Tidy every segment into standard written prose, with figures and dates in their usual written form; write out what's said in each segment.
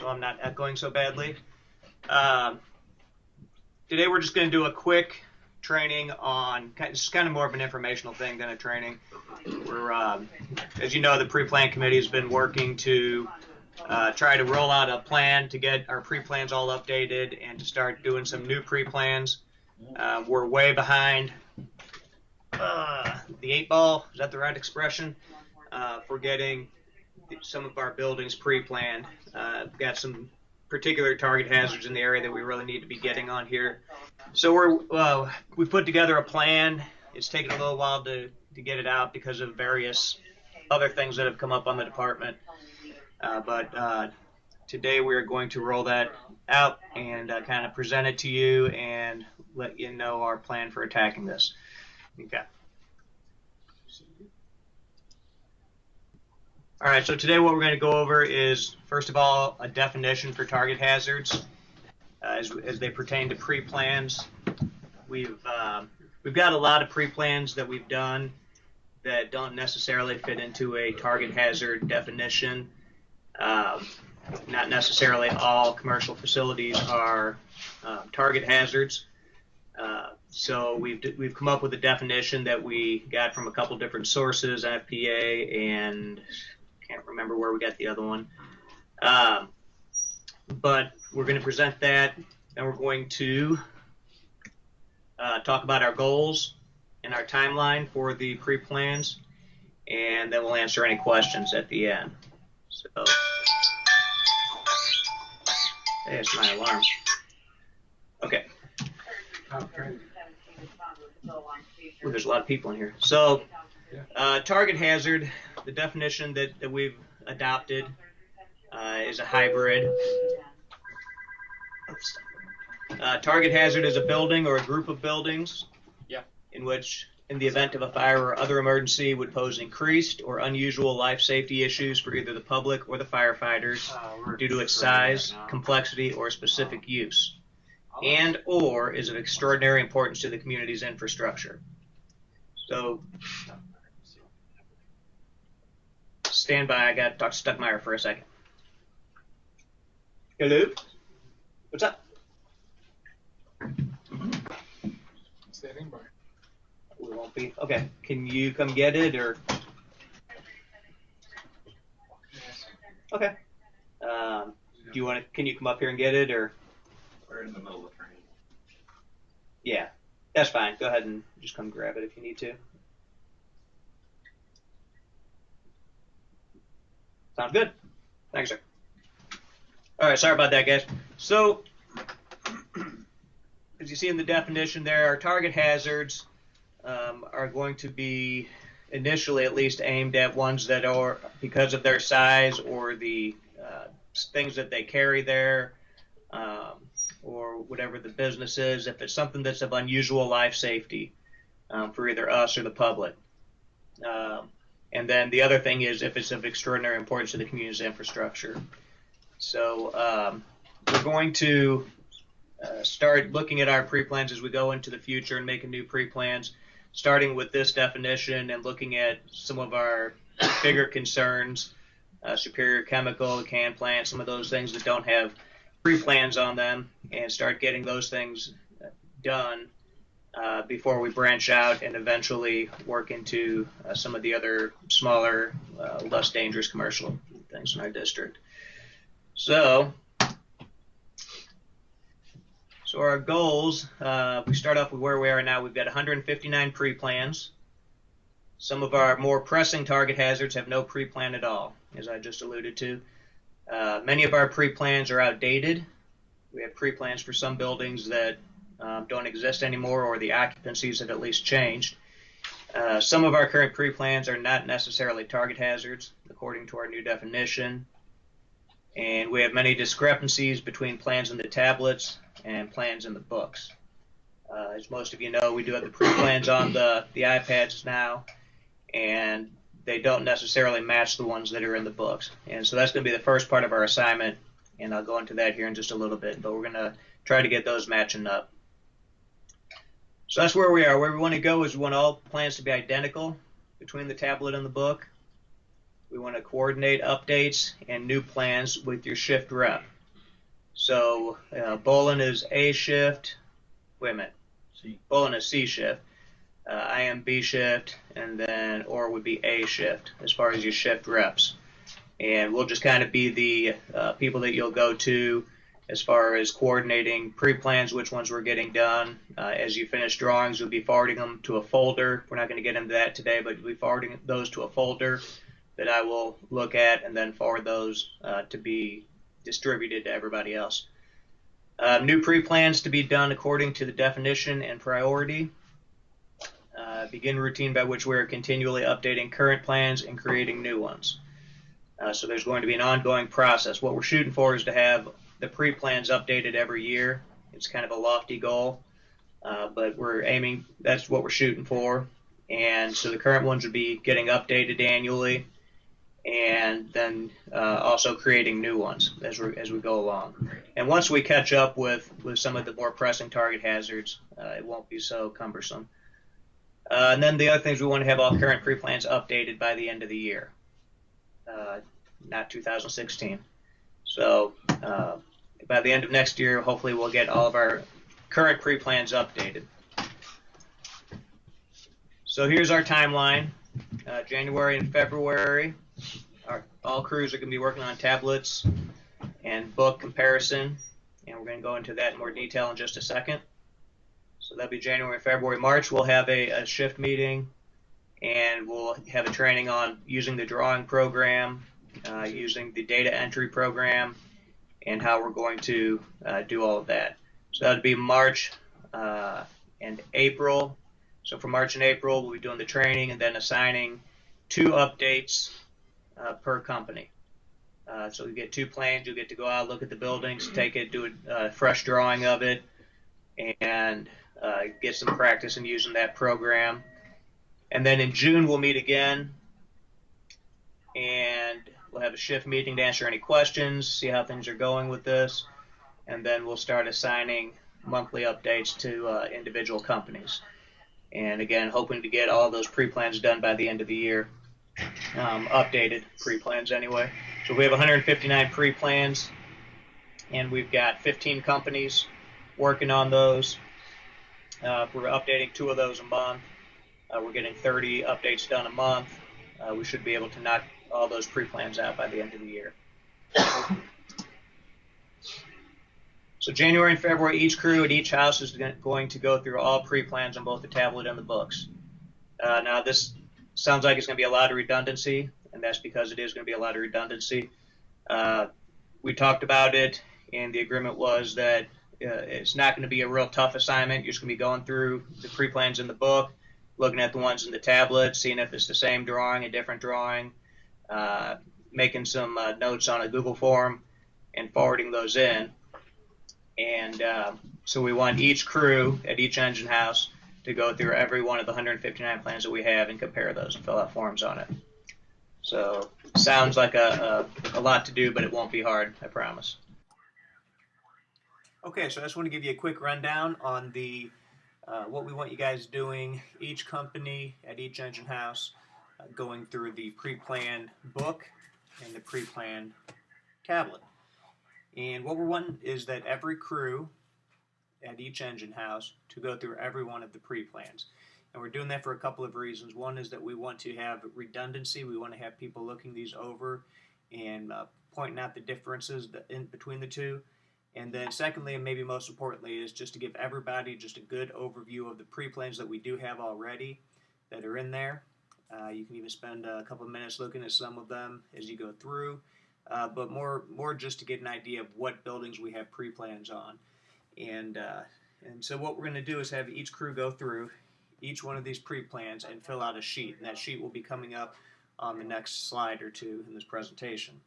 so I'm not echoing so badly. Today we're just going to do a quick training on, it's kind of more of an informational thing than a training. We're, as you know, the Preplan Committee has been working to try to roll out a plan to get our pre-plans all updated and to start doing some new pre-plans. We're way behind the 8 ball, is that the right expression, for getting some of our buildings pre-planned. Got some particular target hazards in the area that we really need to be getting on here. So we've put together a plan. It's taken a little while to get it out because of various other things that have come up on the department. But today we are going to roll that out and kind of present it to you and let you know our plan for attacking this. Okay. All right, so today what we're going to go over is, first of all, a definition for target hazards as they pertain to pre-plans. We've got a lot of pre-plans that we've done that don't necessarily fit into a target hazard definition. Not necessarily all commercial facilities are target hazards. So we've come up with a definition that we got from a couple different sources, FPA and can't remember where we got the other one. But we're going to present that, and we're going to talk about our goals and our timeline for the pre-plans, and then we'll answer any questions at the end. So, there's my alarm. Okay. Ooh, there's a lot of people in here. So, target hazard, the definition that we've adopted is a hybrid. Target hazard is a building or a group of buildings in which, in the event of a fire or other emergency, would pose increased or unusual life safety issues for either the public or the firefighters due to its size, complexity, or specific use, and or is of extraordinary importance to the community's infrastructure. So, stand by, I got to talk to Stuckmeyer for a second. Hello? What's up? Standing by. We won't be. Okay. Can you come get it, or? Yes. Okay. Do you want to? Can you come up here and get it, or? We're in the middle of training. Yeah, that's fine. Go ahead and just come grab it if you need to. Sounds good. Thanks, sir. All right. Sorry about that, guys. So, as you see in the definition there, our target hazards are going to be initially at least aimed at ones that are, because of their size or the things that they carry there, or whatever the business is, if it's something that's of unusual life safety for either us or the public. And then the other thing is if it's of extraordinary importance to the community's infrastructure. So we're going to start looking at our pre-plans as we go into the future and making new pre-plans, starting with this definition and looking at some of our bigger concerns, Superior Chemical, can plant, some of those things that don't have pre-plans on them, and start getting those things done before we branch out and eventually work into some of the other smaller, less dangerous commercial things in our district. So our goals, we start off with where we are now. We've got 159 pre-plans. Some of our more pressing target hazards have no pre-plan at all, as I just alluded to. Many of our pre-plans are outdated. We have pre-plans for some buildings that don't exist anymore, or the occupancies have at least changed. Some of our current pre-plans are not necessarily target hazards, according to our new definition. And we have many discrepancies between plans in the tablets and plans in the books. As most of you know, we do have the pre-plans on the iPads now, and they don't necessarily match the ones that are in the books. And so that's going to be the first part of our assignment, and I'll go into that here in just a little bit, but we're going to try to get those matching up. So that's where we are. Where we want to go is we want all plans to be identical between the tablet and the book. We want to coordinate updates and new plans with your shift rep. So Bolin is A shift. Wait a minute. C. Bolin is C shift. I am B shift, and then Or would be A shift as far as your shift reps. And we'll just kind of be the people that you'll go to as far as coordinating pre-plans, which ones we're getting done. As you finish drawings, you'll be forwarding them to a folder. We're not going to get into that today, but you'll be forwarding those to a folder that I will look at and then forward those to be distributed to everybody else. New pre-plans to be done according to the definition and priority. Begin routine by which we are continually updating current plans and creating new ones. So there's going to be an ongoing process. What we're shooting for is to have the pre-plans updated every year. It's kind of a lofty goal, but we're aiming, that's what we're shooting for. And so the current ones would be getting updated annually, and then also creating new ones as we go along. And once we catch up with some of the more pressing target hazards, it won't be so cumbersome. And then the other things, we want to have all current pre-plans updated by the end of the year, not 2016. So by the end of next year, hopefully we'll get all of our current pre-plans updated. So here's our timeline. January and February, all crews are going to be working on tablets and book comparison, and we're going to go into that in more detail in just a second. So that'll be January, February. March, we'll have a shift meeting, and we'll have a training on using the drawing program, using the data entry program, and how we're going to do all of that. So that'll be March and April. So for March and April, we'll be doing the training and then assigning 2 updates per company. So you get 2 planes. You'll get to go out, look at the buildings, take it, do a fresh drawing of it, and get some practice in using that program. And then in June, we'll meet again, and we'll have a shift meeting to answer any questions, see how things are going with this, and then we'll start assigning monthly updates to individual companies. And again, hoping to get all those pre-plans done by the end of the year, updated pre-plans anyway. So we have 159 pre-plans, and we've got 15 companies working on those. We're updating 2 of those a month. We're getting 30 updates done a month. We should be able to knock all those pre-plans out by the end of the year. So January and February, each crew at each house is going to go through all pre-plans on both the tablet and the books. Now this sounds like it's going to be a lot of redundancy, and that's because it is going to be a lot of redundancy. We talked about it, and the agreement was that it's not going to be a real tough assignment. You're just going to be going through the pre-plans in the book, looking at the ones in the tablet, seeing if it's the same drawing, a different drawing, making some notes on a Google form, and forwarding those in. And so we want each crew at each engine house to go through every one of the 159 plans that we have and compare those and fill out forms on it. So sounds like a lot to do, but it won't be hard, I promise. Okay, so I just want to give you a quick rundown on the what we want you guys doing, each company at each engine house, going through the pre-planned book and the pre-planned tablet. And what we're wanting is that every crew at each engine house to go through every one of the pre-plans. And we're doing that for a couple of reasons. One is that we want to have redundancy. We want to have people looking these over and pointing out the differences in between the two. And then secondly, and maybe most importantly, is just to give everybody just a good overview of the pre-plans that we do have already that are in there. You can even spend a couple of minutes looking at some of them as you go through. But more just to get an idea of what buildings we have pre-plans on. And so what we're going to do is have each crew go through each one of these pre-plans and fill out a sheet. And that sheet will be coming up on the next slide or two in this presentation.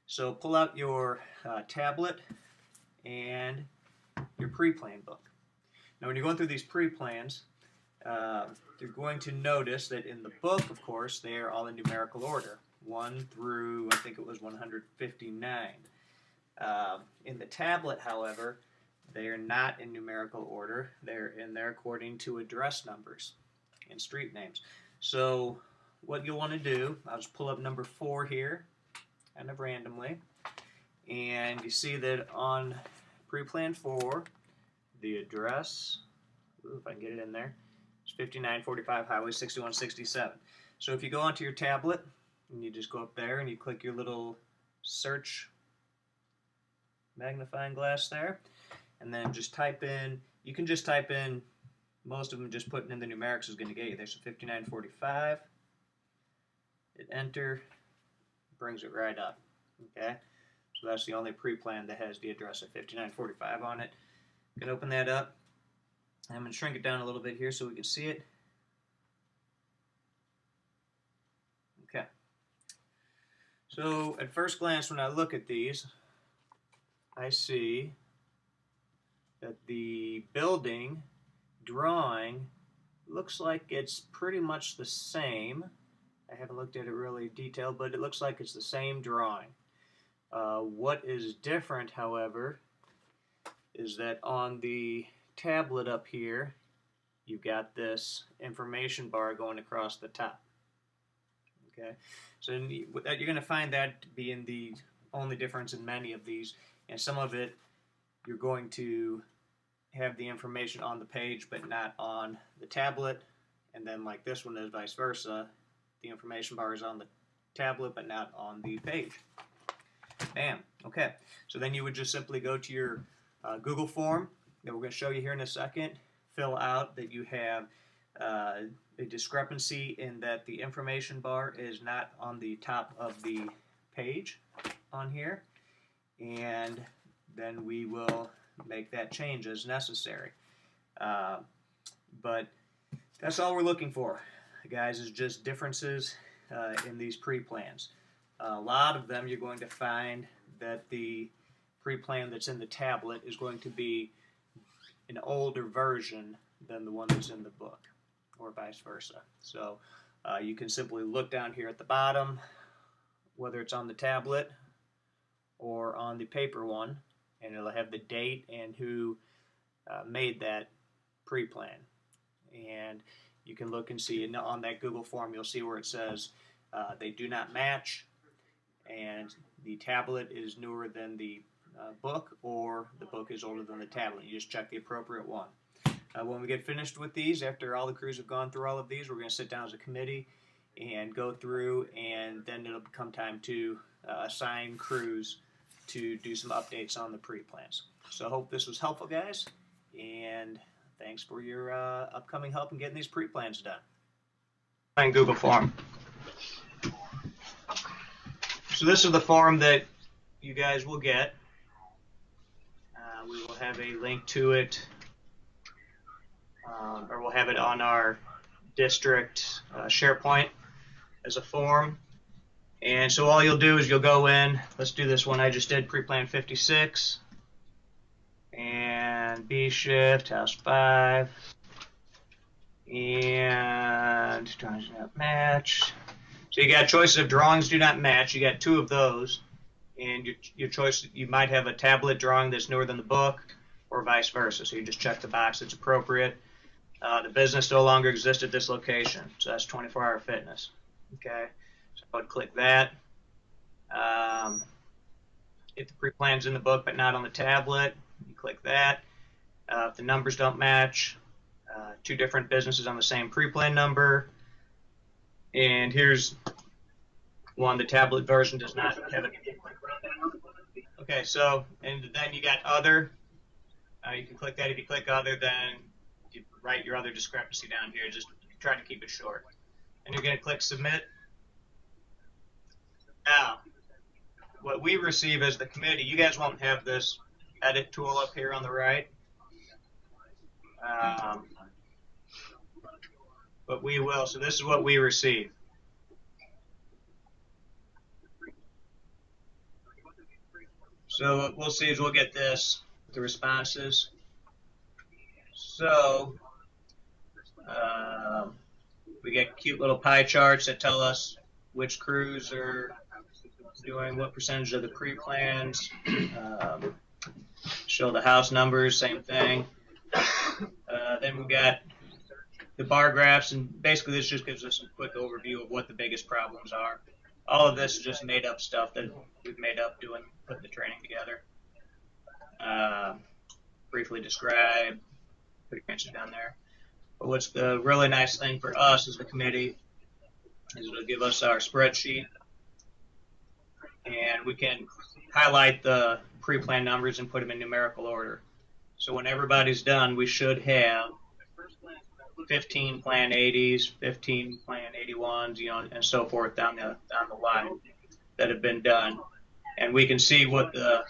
So pull out your tablet and your pre-plan book. Now when you're going through these pre-plans, you're going to notice that in the book, of course, they are all in numerical order. 1 through, I think it was 159. In the tablet, however, they are not in numerical order. They're in there according to address numbers and street names. So what you'll want to do, I'll just pull up number 4 here, kind of randomly, And you see that on Preplan 4, the address, if I can get it in there, is 5945 Highway 6167. So if you go onto your tablet, and you just go up there and you click your little search magnifying glass there, and then just type in, you can just type in, most of them just putting in the numerics is going to get you there. So 5945, hit enter, brings it right up. Okay, so that's the only pre-plan that has the address of 5945 on it. You can open that up. I'm going to shrink it down a little bit here so we can see it. Okay. So at first glance, when I look at these, I see that the building drawing looks like it's pretty much the same. I haven't looked at it really detailed, but it looks like it's the same drawing. What is different, however, is that on the tablet up here, you've got this information bar going across the top. Okay, so you're going to find that being the only difference in many of these, and some of it you're going to have the information on the page but not on the tablet, and then like this one is vice versa, the information bar is on the tablet but not on the page. Bam. Okay, so then you would just simply go to your Google form that we're going to show you here in a second, fill out that you have a discrepancy in that the information bar is not on the top of the page on here, and then we will make that change as necessary. But that's all we're looking for, guys, is just differences in these pre-plans. A lot of them you're going to find that the pre-plan that's in the tablet is going to be an older version than the one that's in the book, or vice versa. So you can simply look down here at the bottom, whether it's on the tablet or on the paper one, and it'll have the date and who made that pre-plan. And you can look and see, and on that Google form you'll see where it says they do not match, and the tablet is newer than the book, or the book is older than the tablet. You just check the appropriate one. When we get finished with these, after all the crews have gone through all of these, we're going to sit down as a committee and go through, and then it'll become time to assign crews to do some updates on the pre-plans. So I hope this was helpful, guys, and thanks for your upcoming help in getting these pre-plans done. And Google form. So this is the form that you guys will get. We will have a link to it, or we'll have it on our district SharePoint as a form. And so all you'll do is you'll go in, let's do this one I just did, Preplan 56, and B shift, house 5, and drawings do not match. So you got choices of drawings do not match. You got 2 of those, and your choice, you might have a tablet drawing that's newer than the book, or vice versa. So you just check the box that's appropriate. The business no longer exists at this location, so that's 24-hour fitness. Okay, so I would click that. If the pre-plan's in the book but not on the tablet, you click that. If the numbers don't match, 2 different businesses on the same pre-plan number, and here's one, the tablet version does not have it. Okay, so, and then you got other. You can click that. If you click other, then you write your other discrepancy down here. Just try to keep it short. And you're going to click submit. Now, what we receive as the committee, you guys won't have this edit tool up here on the right. But we will. So this is what we receive. So what we'll see is we'll get this, the responses. So we get cute little pie charts that tell us which crews are doing what percentage of the pre-plans. Show the house numbers, same thing. Then we got the bar graphs, and basically this just gives us a quick overview of what the biggest problems are. All of this is just made up stuff that we've made up doing put the training together. Briefly describe, put your answers down there. But what's the really nice thing for us as the committee is it'll give us our spreadsheet, and we can highlight the pre-plan numbers and put them in numerical order. So when everybody's done, we should have 15 Plan 80s, 15 Plan 81s, and so forth down the line that have been done, and we can see what the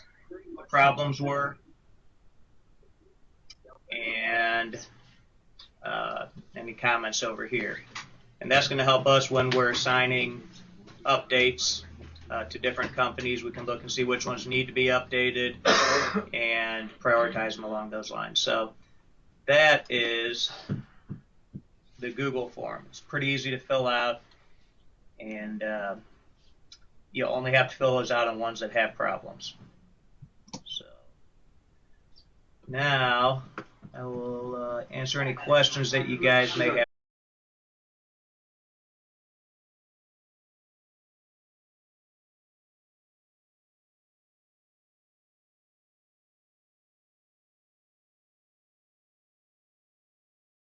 problems were and any comments over here. And that's going to help us when we're assigning updates to different companies. We can look and see which ones need to be updated and prioritize them along those lines. So that is the Google form. It's pretty easy to fill out, and you only have to fill those out on ones that have problems. So now I will answer any questions that you guys may have.